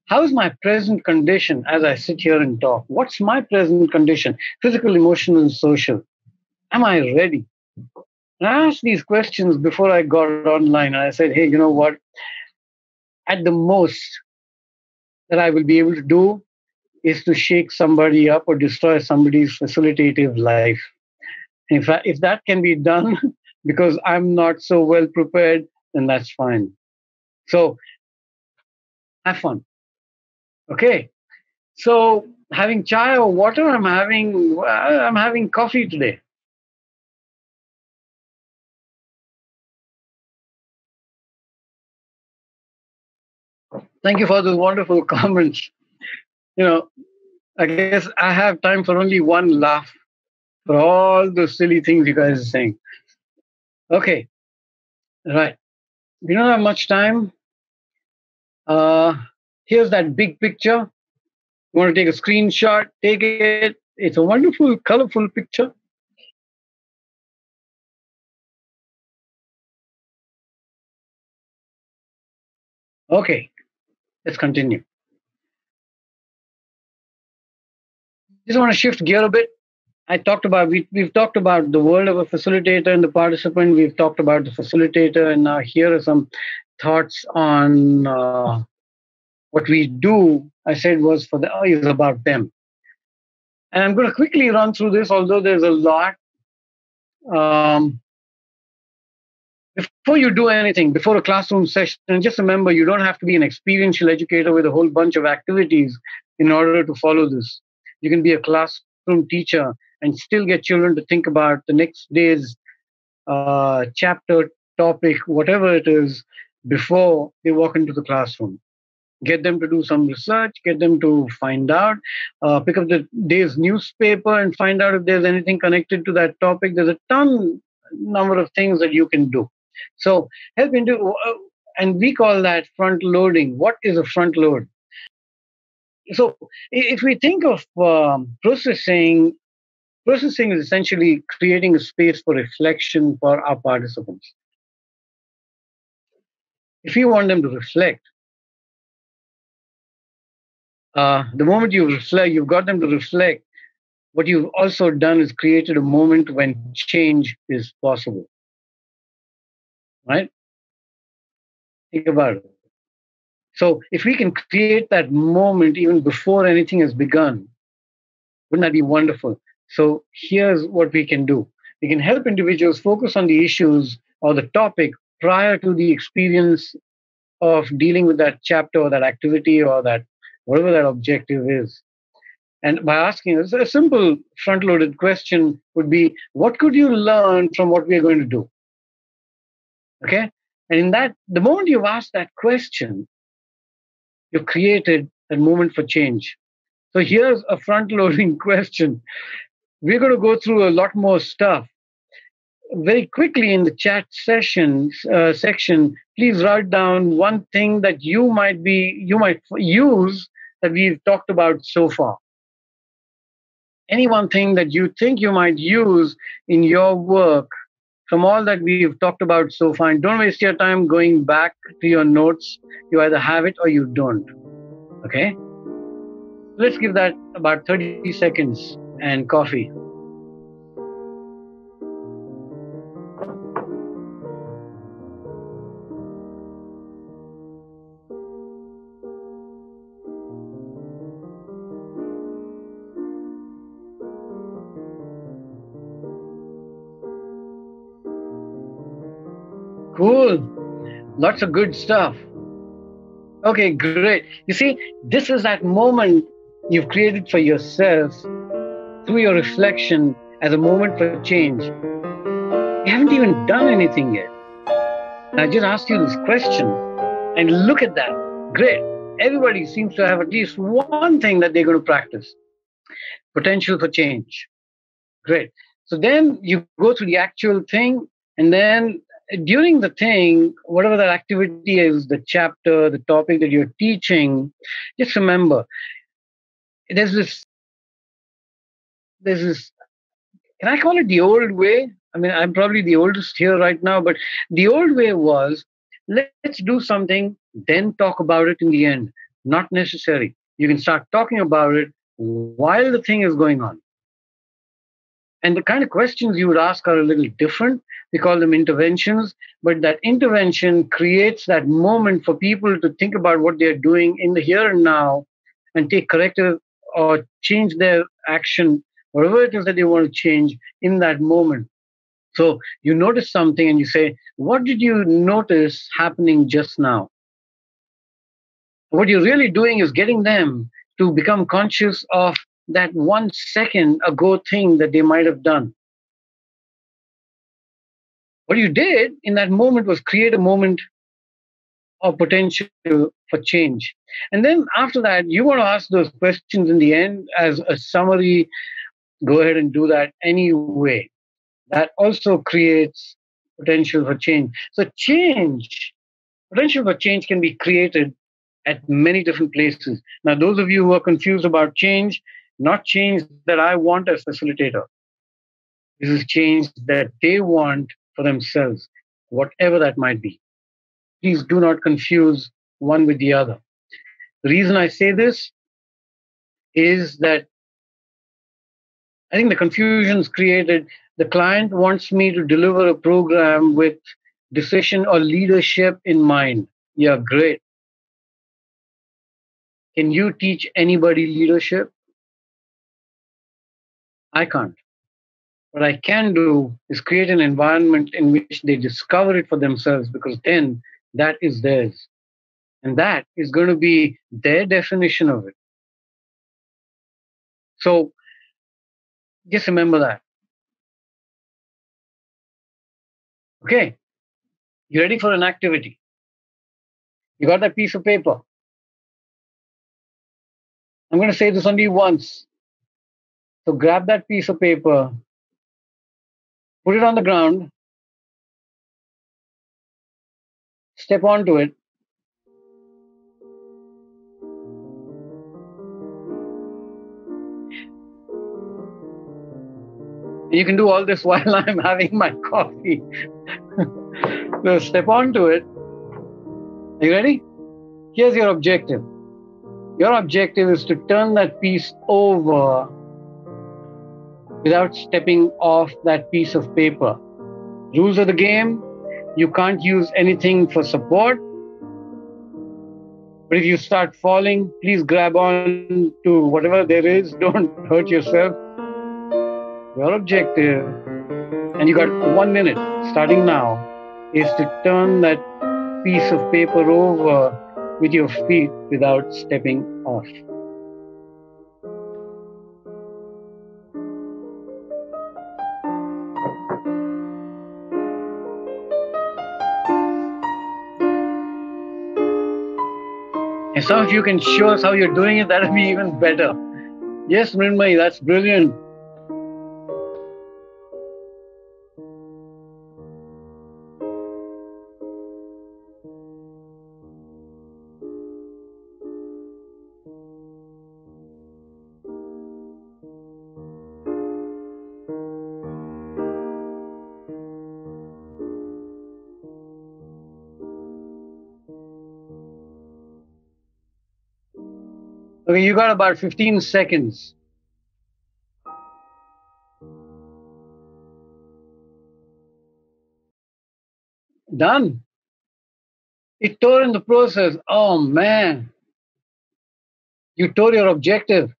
How is my present condition as I sit here and talk? What's my present condition? Physical, emotional, and social. Am I ready? And I asked these questions before I got online. And I said, hey, you know what? At the most that I will be able to do is to shake somebody up or destroy somebody's facilitative life. And if that can be done because I'm not so well prepared, then that's fine. So have fun. Okay. So having chai or water, I'm having coffee today. Thank you for those wonderful comments. You know, I guess I have time for only one laugh for all those silly things you guys are saying. Okay, right. We don't have much time. Here's that big picture. You want to take a screenshot? Take it. It's a wonderful, colorful picture. Okay, let's continue. Just want to shift gear a bit. We've talked about the world of a facilitator and the participant. We've talked about the facilitator, and now here are some thoughts on what we do. I said is about them, and I'm going to quickly run through this. Although there's a lot. Before you do anything, before a classroom session, just remember you don't have to be an experiential educator with a whole bunch of activities in order to follow this. You can be a classroom teacher and still get children to think about the next day's chapter, topic, whatever it is, before they walk into the classroom. Get them to do some research, get them to find out, pick up the day's newspaper and find out if there's anything connected to that topic. There's a number of things that you can do. So help into, and we call that front loading. What is a front load? So if we think of processing is essentially creating a space for reflection for our participants. If you want them to reflect, the moment you reflect, you've got them to reflect. what you've also done is created a moment when change is possible. Right? Think about it. So if we can create that moment even before anything has begun, wouldn't that be wonderful? So here's what we can do. We can help individuals focus on the issues or the topic prior to the experience of dealing with that chapter or that activity or that whatever that objective is. And by asking a simple front-loaded question would be, what could you learn from what we are going to do? Okay? And in that, the moment you've asked that question, you've created a moment for change. So here's a front-loading question. We're going to go through a lot more stuff. Very quickly in the chat section, please write down one thing that you might use that we've talked about so far. Any one thing that you think you might use in your work from all that we've talked about so far. And don't waste your time going back to your notes. You either have it or you don't. Okay? Let's give that about 30 seconds and coffee. Cool. Lots of good stuff. Okay, great. You see, this is that moment you've created for yourself through your reflection as a moment for change. You haven't even done anything yet. I just asked you this question, and look at that. Great. Everybody seems to have at least one thing that they're going to practice. Potential for change. Great. So then you go through the actual thing, and then during the thing, whatever that activity is, the chapter, the topic that you're teaching, just remember, there's this, can I call it the old way? I mean, I'm probably the oldest here right now, but the old way was, let's do something, then talk about it in the end. Not necessary. You can start talking about it while the thing is going on. And the kind of questions you would ask are a little different. We call them interventions, but that intervention creates that moment for people to think about what they're doing in the here and now and take corrective or change their action, whatever it is that they want to change in that moment. So you notice something and you say, what did you notice happening just now? What you're really doing is getting them to become conscious of that 1 second ago thing that they might have done. What you did in that moment was create a moment of potential for change. And then after that, you want to ask those questions in the end as a summary. Go ahead and do that anyway. That also creates potential for change. So potential for change can be created at many different places. Now, those of you who are confused about change, not change that I want as facilitator. This is change that they want for themselves, whatever that might be. Please do not confuse one with the other. The reason I say this is that I think the confusion is created. The client wants me to deliver a program with decision or leadership in mind. Yeah, great. Can you teach anybody leadership? I can't. What I can do is create an environment in which they discover it for themselves, because then that is theirs. And that is going to be their definition of it. So just remember that. Okay. You ready for an activity? You got that piece of paper? I'm going to say this only once. So grab that piece of paper, put it on the ground, step onto it, and you can do all this while I'm having my coffee. So step onto it. Are you ready? Here's your objective. Your objective is to turn that piece over without stepping off that piece of paper. Rules of the game: you can't use anything for support. But if you start falling, please grab on to whatever there is. Don't hurt yourself. Your objective, and you got 1 minute starting now, is to turn that piece of paper over with your feet without stepping off. And some of you can show us how you're doing it, that'll be even better. Yes, Mrinmay, that's brilliant. Okay, you got about 15 seconds. Done. It tore in the process. Oh man. You tore your objective.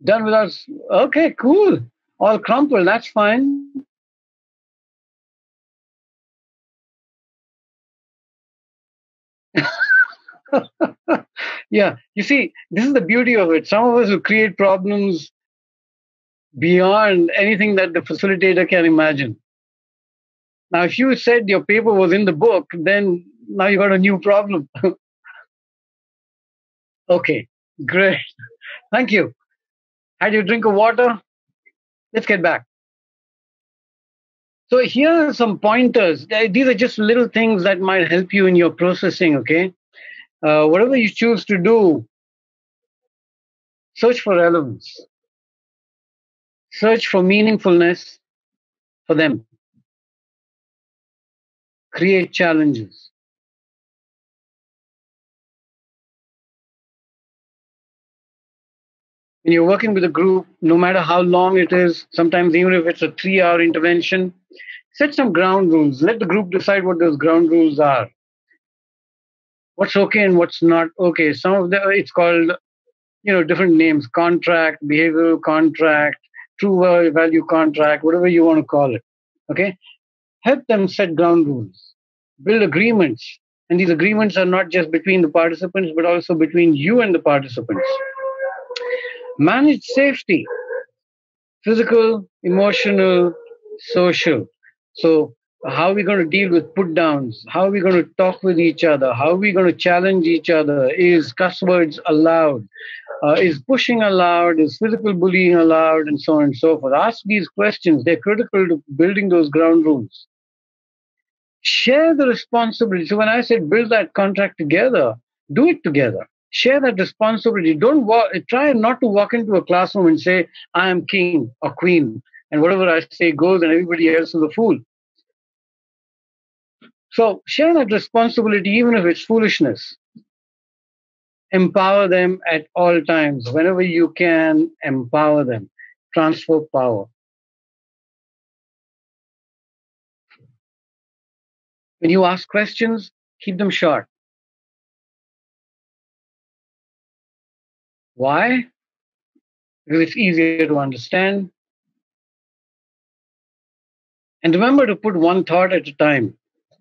Done without. Okay, cool. All crumpled. That's fine. Yeah. You see, this is the beauty of it. Some of us who create problems beyond anything that the facilitator can imagine. Now, if you said your paper was in the book, then now you got a new problem. Okay, great. Thank you. Had you drink of water? Let's get back. So here are some pointers. These are just little things that might help you in your processing, okay? Whatever you choose to do, search for relevance. Search for meaningfulness for them. Create challenges. When you're working with a group, no matter how long it is, sometimes even if it's a 3-hour intervention, set some ground rules. Let the group decide what those ground rules are. What's okay and what's not okay. Some of the it's called, different names: contract, behavioral contract, true value contract, whatever you want to call it. Okay, help them set ground rules, build agreements, and these agreements are not just between the participants but also between you and the participants. Manage safety: physical, emotional, social. So, how are we going to deal with put downs? How are we going to talk with each other? How are we going to challenge each other? Is cuss words allowed? Is pushing allowed? Is physical bullying allowed? And so on and so forth. Ask these questions. They're critical to building those ground rules. Share the responsibility. So, when I said build that contract together, do it together. Share that responsibility. Don't try not to walk into a classroom and say, I am king or queen, and whatever I say goes, and everybody else is a fool. So share that responsibility, even if it's foolishness. Empower them at all times. Whenever you can, empower them. Transfer power. When you ask questions, keep them short. Why? Because it's easier to understand. And remember to put one thought at a time.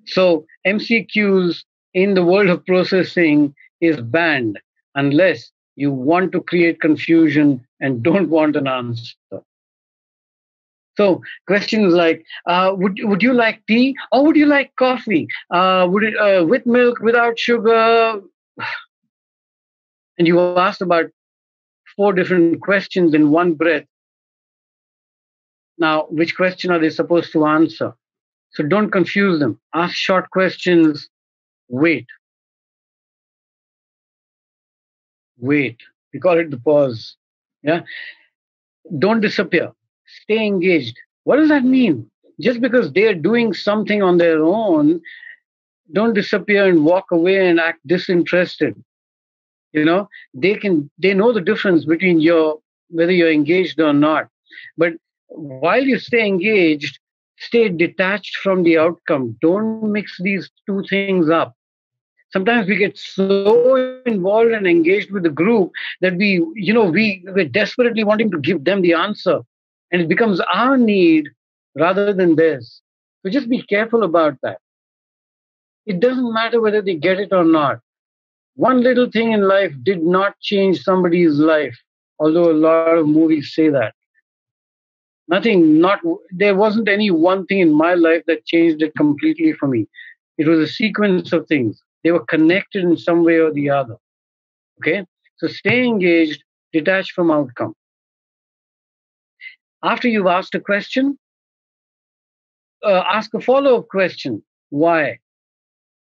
So MCQs in the world of processing is banned unless you want to create confusion and don't want an answer. So questions like, would you like tea or would you like coffee? Would it with milk, without sugar? And you asked about 4 different questions in one breath. Now, which question are they supposed to answer? So don't confuse them. Ask short questions. Wait. We call it the pause. Yeah. Don't disappear. Stay engaged. What does that mean? Just because they're doing something on their own, don't disappear and walk away and act disinterested. They know the difference between your whether you're engaged or not. But while you stay engaged, stay detached from the outcome. Don't mix these two things up. Sometimes we get so involved and engaged with the group that we're desperately wanting to give them the answer, and it becomes our need rather than theirs. So just be careful about that. It doesn't matter whether they get it or not. One little thing in life did not change somebody's life, although a lot of movies say that. Nothing, not there wasn't any one thing in my life that changed it completely for me. It was a sequence of things. They were connected in some way or the other. Okay? So stay engaged, detached from outcome. After you've asked a question, ask a follow-up question. Why?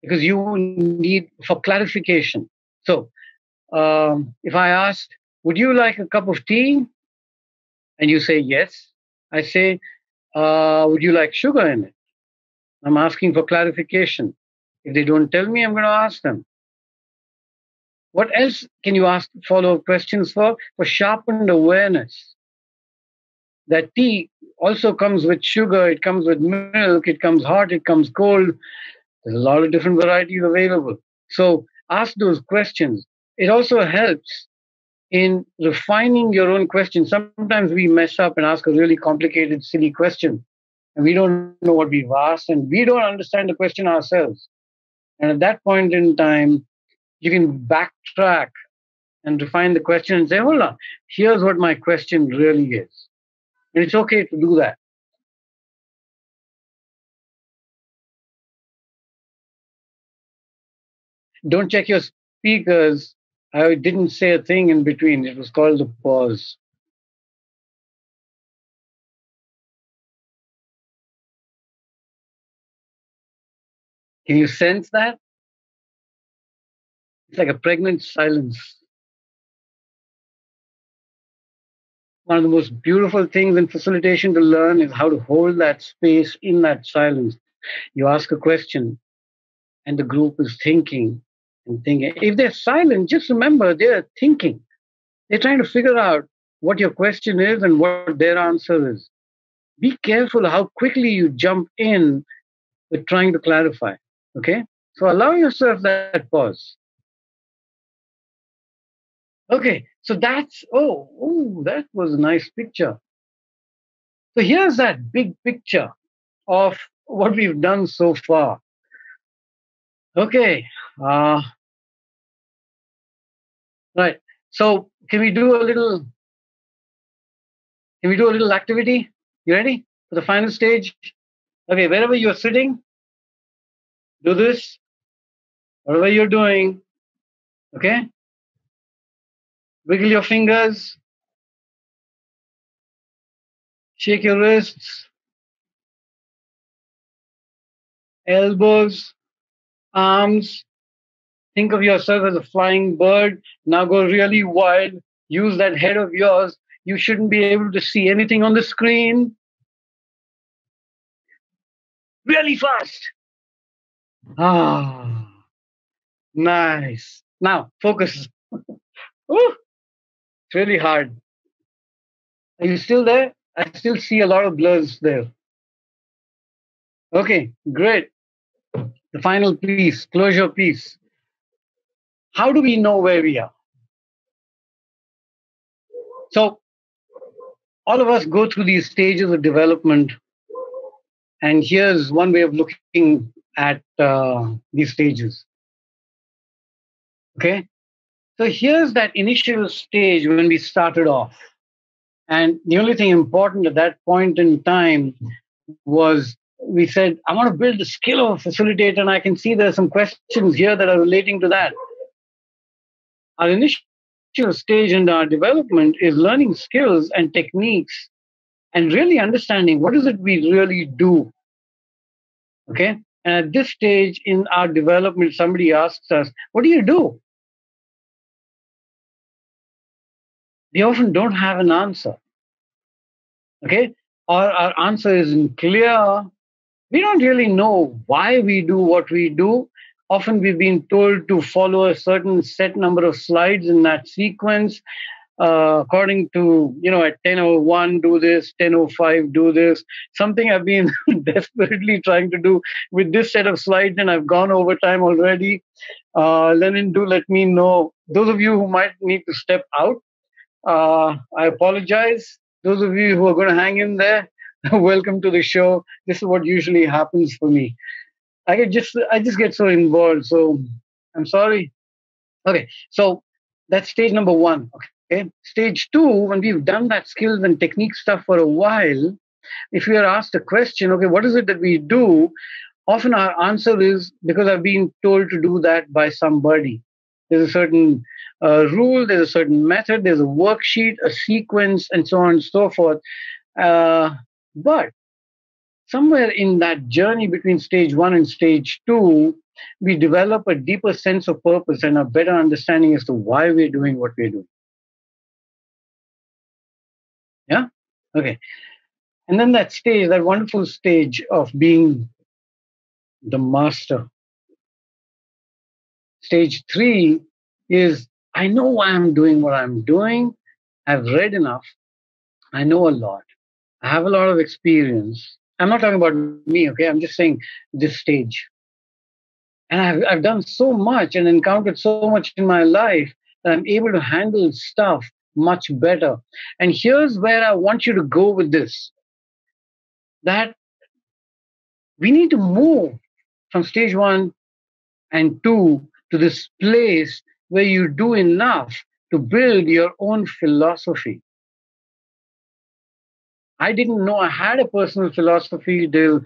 Because you need for clarification. So if I asked, would you like a cup of tea? And you say yes, I say, would you like sugar in it? I'm asking for clarification. If they don't tell me, I'm going to ask them. What else can you ask follow-up questions for? For sharpened awareness. That tea also comes with sugar, it comes with milk, it comes hot, it comes cold. There's a lot of different varieties available. So ask those questions. It also helps in refining your own questions. Sometimes we mess up and ask a really complicated, silly question, and we don't know what we've asked, and we don't understand the question ourselves. And at that point in time, you can backtrack and refine the question and say, hold on, here's what my question really is. And it's okay to do that. Don't check your speakers. I didn't say a thing in between. It was called a pause. Can you sense that? It's like a pregnant silence. One of the most beautiful things in facilitation to learn is how to hold that space in that silence. You ask a question, and the group is thinking and thinking. If they're silent, just remember they're thinking. They're trying to figure out what your question is and what their answer is. Be careful how quickly you jump in with trying to clarify. Okay? So allow yourself that pause. Okay, so that's, that was a nice picture. So here's that big picture of what we've done so far. Okay, right. So can we do a little activity? You ready for the final stage? Okay, wherever you're sitting, do this. Whatever you're doing, okay? Wiggle your fingers, shake your wrists, elbows, arms. Think of yourself as a flying bird. Now go really wild. Use that head of yours. You shouldn't be able to see anything on the screen. Really fast. Ah, nice. Now focus. Ooh, it's really hard. Are you still there? I still see a lot of blurs there. Okay, great. The final piece, closure piece. How do we know where we are? So, all of us go through these stages of development. And here's one way of looking at these stages. Okay? So, here's that initial stage when we started off. And the only thing important at that point in time was we said, I want to build the skill of a facilitator, and I can see there's some questions here that are relating to that. Our initial stage in our development is learning skills and techniques and really understanding what is it we really do. Okay? And at this stage in our development, somebody asks us, what do you do? We often don't have an answer. Okay? Or our answer isn't clear. We don't really know why we do what we do. Often we've been told to follow a certain set number of slides in that sequence. according to, at 10:01 do this, 10:05 do this. Something I've been desperately trying to do with this set of slides, and I've gone over time already. Lenin, do let me know. Those of you who might need to step out, I apologize. Those of you who are going to hang in there, welcome to the show. This is what usually happens for me. I just get so involved. So I'm sorry. Okay, so that's stage number one. Okay, stage two, when we've done that skills and technique stuff for a while, if we are asked a question, okay, what is it that we do? Often our answer is because I've been told to do that by somebody. There's a certain rule, there's a certain method, there's a worksheet, a sequence, and so on and so forth. But somewhere in that journey between stage one and stage two, we develop a deeper sense of purpose and a better understanding as to why we're doing what we're doing. Yeah? Okay. And then that stage, that wonderful stage of being the master. Stage three is, I know why I'm doing what I'm doing. I've read enough. I know a lot. I have a lot of experience. I'm not talking about me, okay? I'm just saying this stage. And I've done so much and encountered so much in my life that I'm able to handle stuff much better. And here's where I want you to go with this. That we need to move from stage one and two to this place where you do enough to build your own philosophy. I didn't know I had a personal philosophy till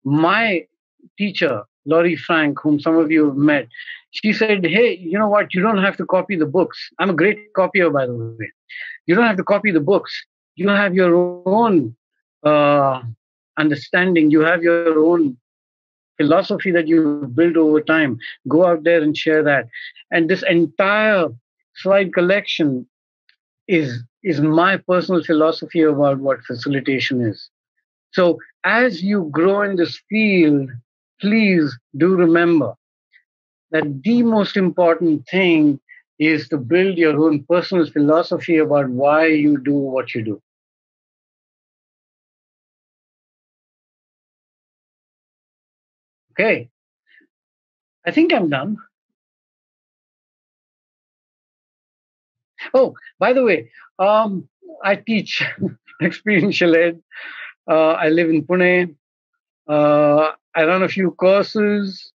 my teacher, Laurie Frank, whom some of you have met. She said, hey, you know what? You don't have to copy the books. I'm a great copier, by the way. You don't have to copy the books. You have your own understanding. You have your own philosophy that you've built over time. Go out there and share that. And this entire slide collection is my personal philosophy about what facilitation is. So as you grow in this field, please do remember that the most important thing is to build your own personal philosophy about why you do what you do. Okay. I think I'm done. Oh, by the way, I teach experiential ed. I live in Pune. I run a few courses.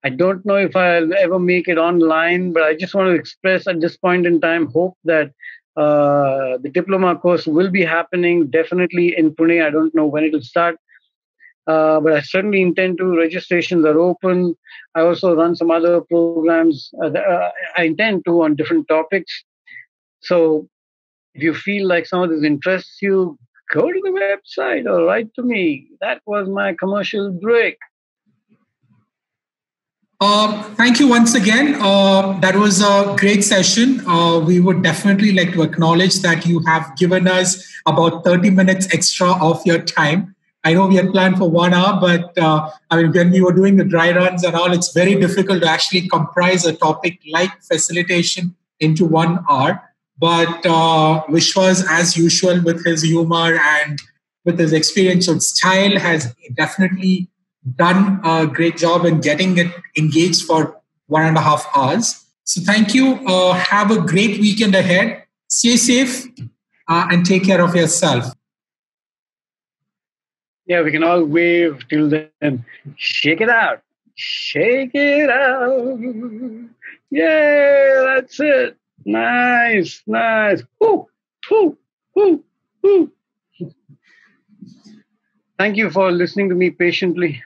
I don't know if I'll ever make it online, but I just want to express at this point in time hope that the diploma course will be happening definitely in Pune. I don't know when it will start, but I certainly intend to. Registrations are open. I also run some other programs. I intend to on different topics. So if you feel like some of this interests you, go to the website or write to me. That was my commercial break. Thank you once again. That was a great session. We would definitely like to acknowledge that you have given us about 30 minutes extra of your time. I know we had planned for 1 hour, but when we were doing the dry runs and all, it's very difficult to actually comprise a topic like facilitation into 1 hour. But Vishwas, as usual, with his humor and with his experiential style, has definitely done a great job in getting it engaged for 1.5 hours. So thank you. Have a great weekend ahead. Stay safe and take care of yourself. Yeah, we can all wave till then. Shake it out. Shake it out. Yeah, that's it. Nice, nice. Woo, woo, woo, woo. Thank you for listening to me patiently.